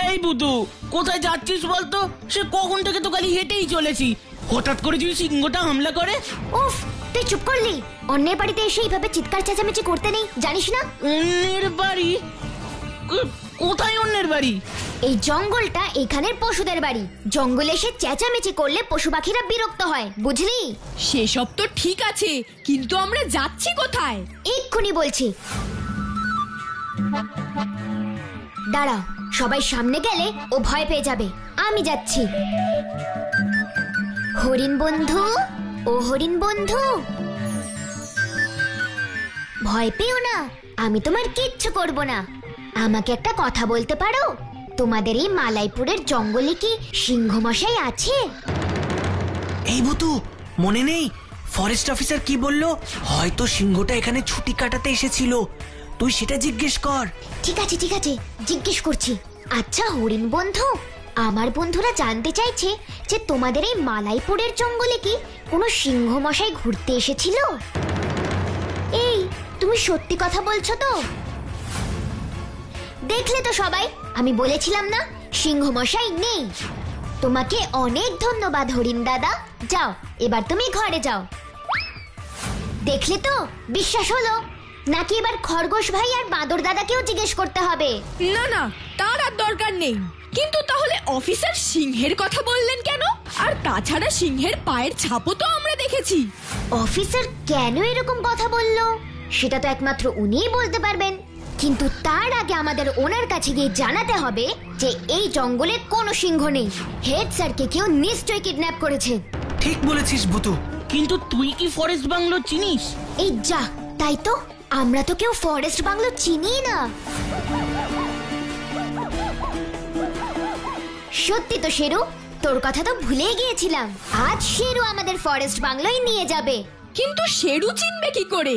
এই বুধু, কোথায় যাচ্ছিস বলতো? সে কখন থেকে তো খালি হেঁটেই চলেছি, হঠাৎ করে যদি সিংহটা হামলা করে? উফ, তুই চুপ করলি। অন্যের বাড়িতে এসে এইভাবে চিৎকার চেঁচামেচি করতে নেই, জানিস না? অন্যের বাড়ি? কোথায় অন্যের বাড়ি? এই জঙ্গলটা এখানের পশুদের বাড়ি। জঙ্গলে এসে চেঁচামেচি করলে পশু পাখিরা বিরক্ত হয়, বুঝলি? সেসব তো ঠিক আছে, কিন্তু আমরা যাচ্ছি কোথায়? এক্ষুনি বলছি, দাঁড়াও। সবাই সামনে গেলে ও ভয় পেয়ে যাবে। আমি যাচ্ছি। হরিণ বন্ধু, ও হরিণ বন্ধু, ভয় পেও না, আমি তোমার কিচ্ছু করব না। আমাকে একটা কথা বলতে পারো? তোমাদের এই মালাইপুরের জঙ্গলে কি সিংহ মশাই আছে? এই ভুতু, মনে নেই ফরেস্ট অফিসার কি বললো? হয়তো সিংহটা এখানে ছুটি কাটাতে এসেছিল, তুই সেটা জিজ্ঞেস কর। ঠিক আছে ঠিক আছে, জিজ্ঞেস করছি। আচ্ছা হরিণ বন্ধু, আমার বন্ধুরা জানতে চাইছে যে তোমাদের এই মালাইপুরের জঙ্গলে কি কোনো সিংহ মশাই ঘুরতে এসেছিল? এই, তুমি সত্যি কথা বলছো তো? দেখলে তো সবাই, আমি বলেছিলাম না সিংহ মশাই নেই। তোমাকে অনেক ধন্যবাদ হরিণ দাদা, যাও এবার তুমি ঘরে যাও। দেখলে তো, বিশ্বাস হলো নাকি এবার খরগোশ ভাই আর বাঁদর দাদাকেও জিজ্ঞেস করতে হবে? না না, তার আর দরকার নেই। কিন্তু তাহলে অফিসার সিংহের কথা বললেন কেন? আর তাছাড়া সিংহের পায়ের ছাপও তো আমরা দেখেছি। অফিসার কেন এরকম কথা বললো সেটা তো একমাত্র উনিই বলতে পারবেন। কিন্তু তার আগে আমাদের ওনার কাছে গিয়ে জানাতে হবে যে এই জঙ্গলে কোনো সিংহ নেই। হেড স্যারকে কেউ নিশ্চয়ই কিডন্যাপ করেছে। ঠিক বলেছিস ভুতু। কিন্তু তুই কি ফরেস্ট বাংলো চিনিস? এই যা, তাই তো, আমরা তো কেউ ফরেস্ট বাংলো চিনি না। সত্যি তো শেরু, তোর কথা তো ভুলে গিয়েছিলাম। আজ শেরু আমাদের ফরেস্ট বাংলোয় নিয়ে যাবে। কিন্তু শেরু চিনবে কি করে?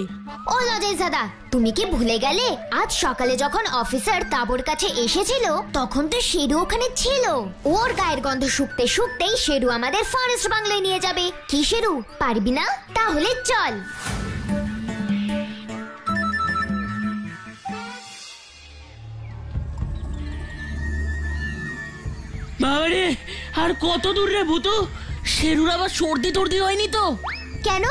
ও লজেশ দাদা, তুমি কি ভুলে গেলে আজ সকালে যখন অফিসার তাবুর কাছে এসেছিল তখন তো শেরু ওখানে ছিল। ওর গায়ের গন্ধ শুকতে শুকতেই শেরু আমাদের ফরেস্ট বাংলোয় নিয়ে যাবে। কি শেরু, পারবি না? তাহলে চল। বাবারে, আর কত দূর রে ভূতু? শেরুর আবার সর্দি টর্দি হয়নি তো? কেন,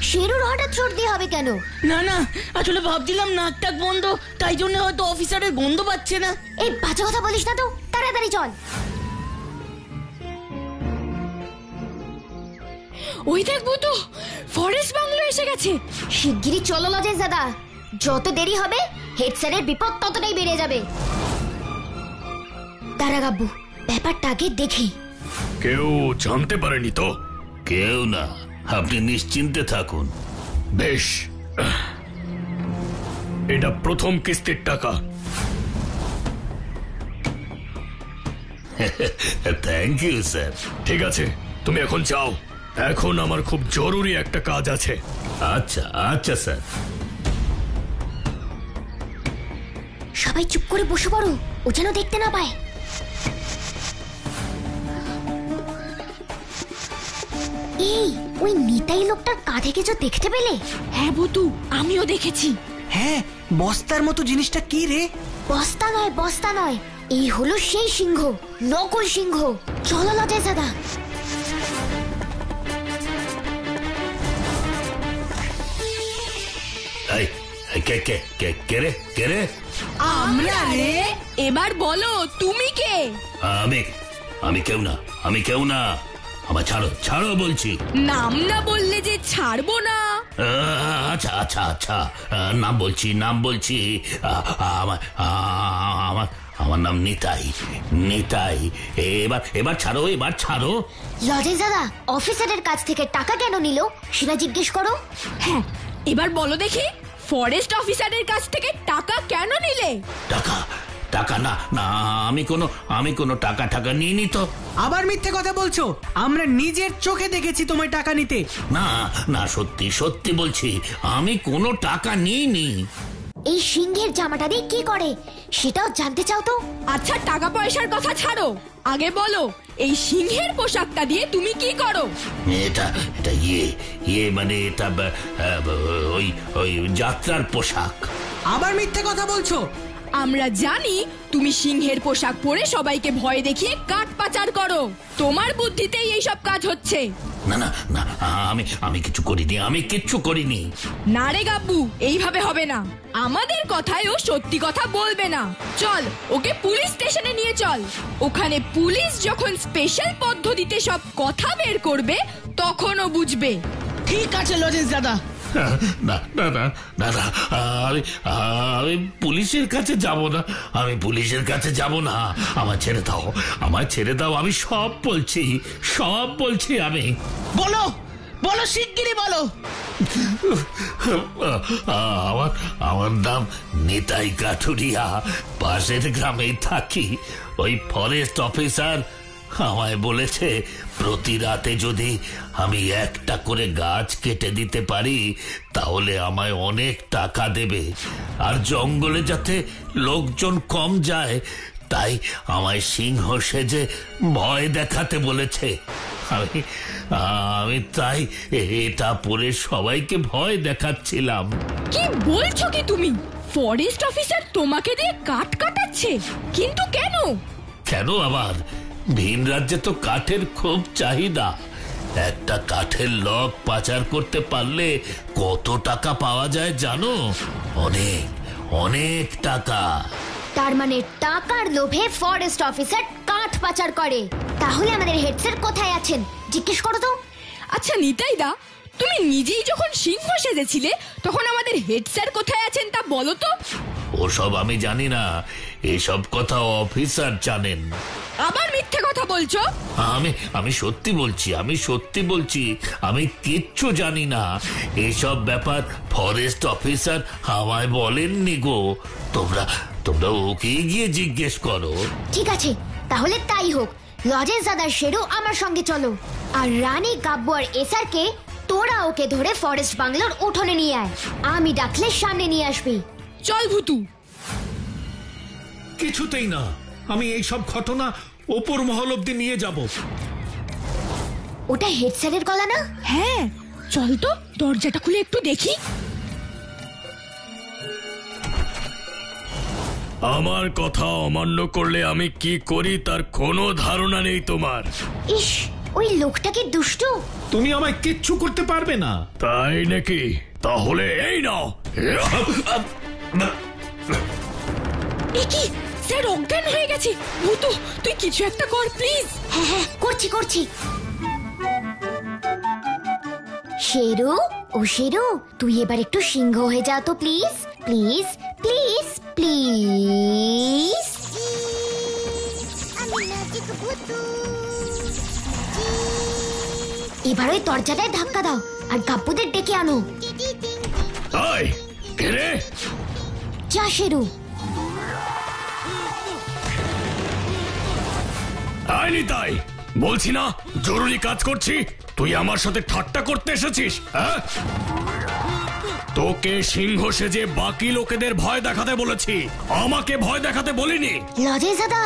শেরুর হঠাৎ সর্দি হবে কেন? না না, আসলে ভাবছিলাম নাক টাক বন্ধ, তাই জন্য হয়তো অফিসারের গন্ধ পাচ্ছে না। এই বাজে কথা বলিস না তো, তাড়াতাড়ি চল। ওই দেখ বুতু, ফরেস্ট বাংলো এসে গেছে। শিগগিরই চলো লজেশ দাদা, যত দেরি হবে হেড স্যারের বিপদ ততটাই বেড়ে যাবে। দাঁড়া গাব্বু, ব্যাপারটা আগে দেখি। কেউ জানতে পারেনি তো? কেউ না, আপনি নিশ্চিন্তে থাকুন। বেশ, এটা প্রথম কিস্তির টাকা। Thank you sir. ঠিক আছে, তুমি এখন যাও, এখন আমার খুব জরুরি একটা কাজ আছে। আচ্ছা আচ্ছা স্যার। সবাই চুপ করে বসে পড়ো, ও যেন দেখতে না পায়। এই, ওই নিতাই লোকটার কাঁধে কিছু দেখতে পেলে? হ্যাঁ বুতু, আমিও দেখেছি। হ্যাঁ, বস্তার মতো জিনিসটা কি রে? বস্তা নয়, বস্তা নয়, এই হলো সেই সিংহ, নকল সিংহ। চলো লজেশ দাদা। এই, কে কে কে কে রে কে রে? আমরা রে। এবার বলো তুমি কে? আমি কেউ না, আমি কেউ না। আমার ছাড়ো, ছাড়ো বলছি। নাম না বললে যে ছাড়বো না। আচ্ছা আচ্ছা আচ্ছা, নাম বলছি, নাম বলছি। আমার আমার আমার নাম নিতাই, নিতাই। এবার এবার ছাড়ো, এবার ছাড়ো। লজেন্স দাদা, অফিসারের কাছ থেকে টাকা কেন নিল সেটা জিজ্ঞেস করো। হ্যাঁ, এবার বলো দেখি, ফরেস্ট অফিসারের কাছ থেকে টাকা কেন নিলে? টাকা টাকা না না, আমি কোনো টাকা টাকা নিইনি তো। আবার মিথ্যে কথা বলছো। আমরা নিজের চোখে দেখেছি তোমায় টাকা নিতে। না না, সত্যি সত্যি বলছি, আমি কোনো টাকা নিইনি। এই সিংহের জামাটা দিয়ে কি করে সেটাও জানতে চাও তো? আচ্ছা, টাকা পয়সার কথা ছাড়ো, আগে বলো এই সিংহের পোশাকটা দিয়ে তুমি কি করো? এটা এটা ইয়ে মানে এটা ওই ওই যাত্রার পোশাক। আবার মিথ্যে কথা বলছো। আমরা জানি তুমি সিংহের পোশাক পরে সবাইকে ভয় দেখিয়ে কাঠ পাচার করো। তোমার বুদ্ধিতেই এইসব কাজ হচ্ছে। না না না, আমি কিছু করিনি, আমি কিচ্ছু করিনি। না রে গাব্বু, এইভাবে হবে না। আমাদের কথায় ও সত্যি কথা বলবে না। চল, ওকে পুলিশ স্টেশনে নিয়ে চল। ওখানে পুলিশ যখন স্পেশাল পদ্ধতিতে সব কথা বের করবে তখন ও বুঝবে। ঠিক আছে লজেন্স দাদা। না না না না না, আমি পুলিশের কাছে যাব না, আমি পুলিশের কাছে যাব না। আমার ছেড়ে দাও, আমার ছেড়ে দাও। আমি সব বলছি, সব বলছি। আমি বলো বলো, শিগগিরই বলো। আমার নাম নিতাই কাঠুরিয়া, পাশের গ্রামেই থাকি। ওই ফরেস্ট অফিসার আমায় বলেছে প্রতি রাতে যদি আমি একটা করে গাছ কেটে দিতে পারি তাহলে আমায় অনেক টাকা দেবে, আর জঙ্গলে যাতে লোকজন কম যায় তাই আমায় সিংহ সেজে ভয় দেখাতে বলেছে। আমি তাই এটা পরে সবাইকে ভয় দেখাচ্ছিলাম। কি বলছো কি তুমি? ফরেস্ট অফিসার তোমাকে দিয়ে কাঠ কাটাচ্ছে? কিন্তু কেন? কেন আবার? ভিন রাজ্যে তো কাঠের খুব চাহিদা। একটা কাঠের লগ পাচার করতে পারলে কত টাকা পাওয়া যায় জানো? অনেক অনেক টাকা। তার মানে টাকার লোভে ফরেস্ট অফিসার কাঠ পাচার করে। তাহলে আমাদের হেড স্যার কোথায় আছেন জিজ্ঞেস করো তো। আচ্ছা নিতাই দা, তুমি নিজেই যখন সিংহ সেজেছিলে তখন আমাদের হেড স্যার কোথায় আছেন তা বলো তো। ওসব আমি জানি না, এসব কথা অফিসার জানেন। আবার মিথ্যে কথা বলছো। আমি সত্যি বলছি, আমি সত্যি বলছি, আমি কিচ্ছু জানি না। এসব ব্যাপার ফরেস্ট অফিসার আমায় বলেননি গো। তোমরা ওকে গিয়ে জিজ্ঞেস করো। ঠিক আছে, তাহলে তাই হোক। লজেন্স দাদার শেরু আমার সঙ্গে চলো, আর রানী গাব্বু আর এসআরকে তোরা ওকে ধরে ফরেস্ট বাংলোর উঠোনে নিয়ে আয়। আমি ডাকলে সামনে নিয়ে আসবি। চল ভুতু। কিছুতেই না, আমি এই সব ঘটনা ওপর মহল অব্দি নিয়ে যাব। ওটা হেড স্যারের গলা না? হ্যাঁ, চল তো দরজাটা খুলে একটু দেখি। আমার কথা অমান্য করলে আমি কি করি তার কোনো ধারণা নেই তোমার। ইস, ওই লোকটা কি দুষ্টু। তুমি আমায় কিচ্ছু করতে পারবে না। তাই নাকি? তাহলে এই নাও। কি স্যার অজ্ঞান হয়ে গেছে। ভুতু, তুই কিছু একটা কর প্লিজ। হ্যাঁ হ্যাঁ, করছি করছি। শেরু, ও শেরু, তুই এবার একটু সিংহ হয়ে যা তো প্লিজ প্লিজ প্লিজ প্লিজ। এবার ওই দরজাটায় ধাক্কা দাও আর গাব্বুদের ডেকে আনো। এই, কে রে? যা শেরু। আইনি তাই বলছি না, জরুরি কাজ করছি। তুই আমার সাথে ঠাট্টা করতে এসেছিস? হ্যাঁ, তোকে সিংহ সেজে বাকি লোকেদের ভয় দেখাতে বলেছি, আমাকে ভয় দেখাতে বলিনি। লজেন্স দাদা,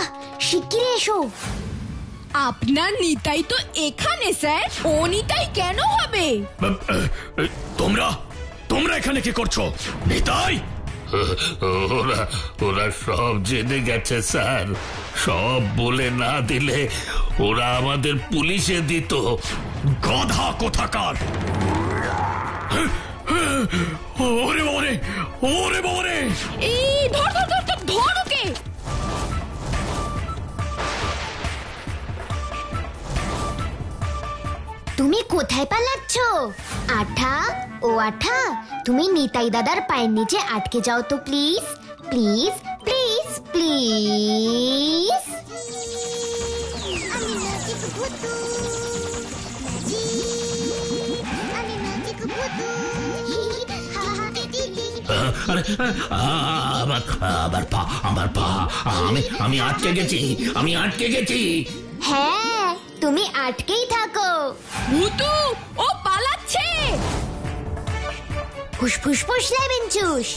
শিগগিরই এসো। আপনার নিতাই তো এখানে স্যার। ও নিতাই কেন হবে? তোমরা এখানে কি করছো? নিতাই, ওরা সব জেনে গেছে স্যার। সব বলে না দিলে ওরা আমাদের পুলিশে দিত। গাধা কোথাকার। ওরে বাবারে, ওরে বাবারে! এই ধর ধর ধর ধর, ধর ওকে। তুমি কোথায় পালাচ্ছ? আঠা, ও আঠা, তুমি নিতাই দাদার পায়ের নিচে আটকে যাও তো প্লিজ, প্লিজ, প্লিজ, প্লিজ। আরে আমার পা আমি আটকে গেছি, আমি আটকে গেছি। হ্যাঁ, তুমি আটকেই থাকো। ভুতু, ও পালাচ্ছে। ফুসফুস ফুস লেবেন চুস।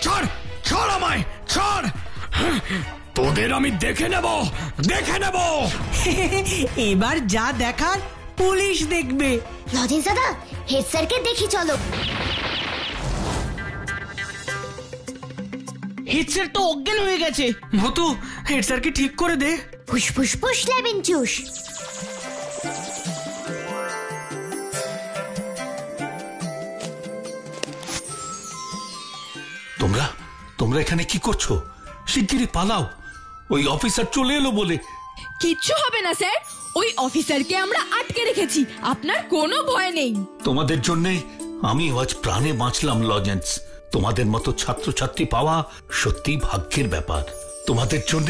ছাড়, ছাড় আমায়, ছাড়! তোদের আমি দেখে নেব, দেখে নেব। এবার যা দেখার পুলিশ দেখবে। লজেন্স দাদা, হেড স্যারকে দেখি চলো। হেড স্যার তো অজ্ঞান হয়ে গেছে। ভূতু, হেড স্যারকে ঠিক করে দে। ফুসফুস ফুস লেবেন চুস। তোমরা এখানে কি করছো? শিগগিরই পালাও, ওই অফিসার চলে এলো বলে। কিচ্ছু হবে না স্যার, ওই অফিসারকে আমরা আটকে রেখেছি, আপনার কোনো ভয় নেই। তোমাদের জন্যই আমি আজ প্রাণে বাঁচলাম লজেন্স। তোমাদের মতো ছাত্রছাত্রী পাওয়া সত্যি ভাগ্যের ব্যাপার। তোমাদের জন্য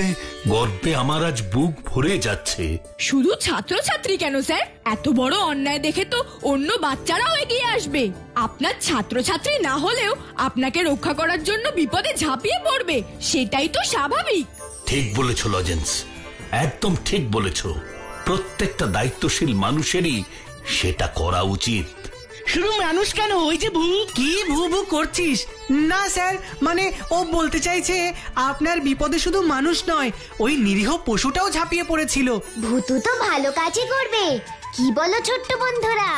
গর্বে আমার আজ বুক ভরে যাচ্ছে। শুধু ছাত্রছাত্রী কেন স্যার, এত বড় অন্যায় দেখে তো অন্য বাচ্চারাও এগিয়ে আসবে। আপনার ছাত্রছাত্রী না হলেও আপনাকে রক্ষা করার জন্য বিপদে ঝাঁপিয়ে পড়বে, সেটাই তো স্বাভাবিক। ঠিক বলেছ লজেন্স, একদম ঠিক বলেছ। প্রত্যেকটা দায়িত্বশীল মানুষেরই সেটা করা উচিত। শুধু মানুষ কেন, ওই যে ভূত। কি ভু ভু করছিস? না স্যার, মানে ও বলতে চাইছে আপনার বিপদে শুধু মানুষ নয়, ওই নিরীহ পশুটাও ঝাঁপিয়ে পড়েছিল। ভূতু তো ভালো কাজই করবে, কি বলো ছোট্ট বন্ধুরা?